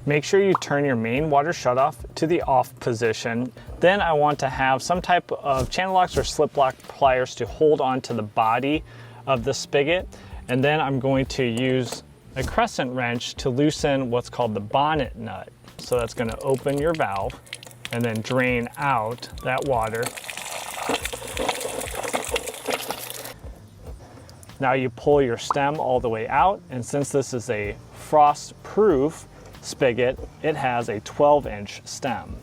Make sure you turn your main water shutoff to the off position. Then I want to have some type of channel locks or slip lock pliers to hold onto the body of the spigot. And then I'm going to use a crescent wrench to loosen what's called the bonnet nut. So that's going to open your valve and then drain out that water. Now you pull your stem all the way out, and since this is a frost-proof spigot, it has a 12-inch stem.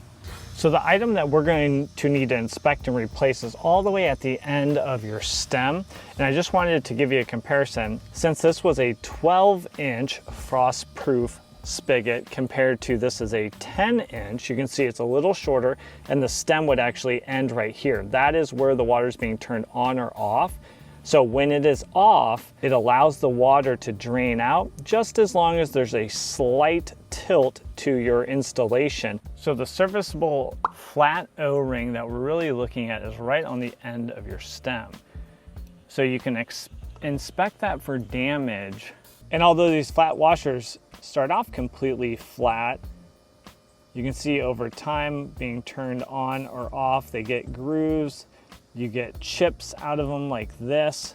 So the item that we're going to need to inspect and replace is all the way at the end of your stem. And I just wanted to give you a comparison. Since this was a 12-inch frost-proof spigot compared to this is a 10-inch, you can see it's a little shorter, and the stem would actually end right here. That is where the water is being turned on or off. So when it is off, it allows the water to drain out just as long as there's a slight tilt to your installation. So the serviceable flat O-ring that we're really looking at is right on the end of your stem. So you can inspect that for damage. And although these flat washers start off completely flat, you can see over time being turned on or off, they get grooves. You get chips out of them like this,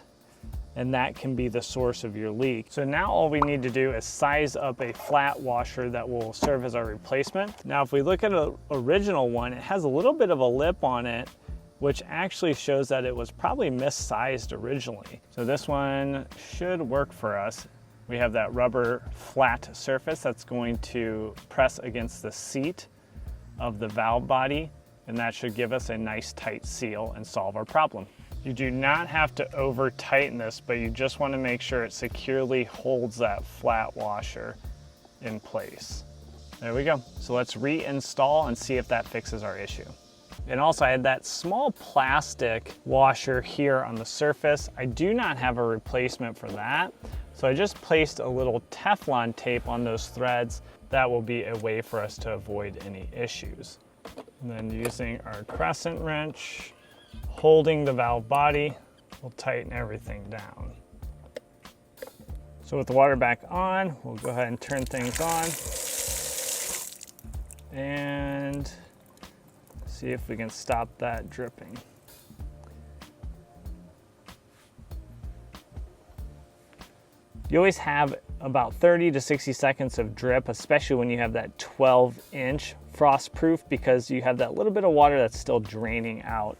and that can be the source of your leak. So now all we need to do is size up a flat washer that will serve as our replacement. Now, if we look at an original one, it has a little bit of a lip on it, which actually shows that it was probably missized originally. So this one should work for us. We have that rubber flat surface that's going to press against the seat of the valve body, and that should give us a nice tight seal and solve our problem. You do not have to over tighten this, but you just want to make sure it securely holds that flat washer in place. There we go. So let's reinstall and see if that fixes our issue. And also I had that small plastic washer here on the surface. I do not have a replacement for that. So I just placed a little Teflon tape on those threads. That will be a way for us to avoid any issues. And then using our crescent wrench, holding the valve body, we'll tighten everything down. So with the water back on, we'll go ahead and turn things on and see if we can stop that dripping. You always have about 30 to 60 seconds of drip, especially when you have that 12-inch frost proof, because you have that little bit of water that's still draining out.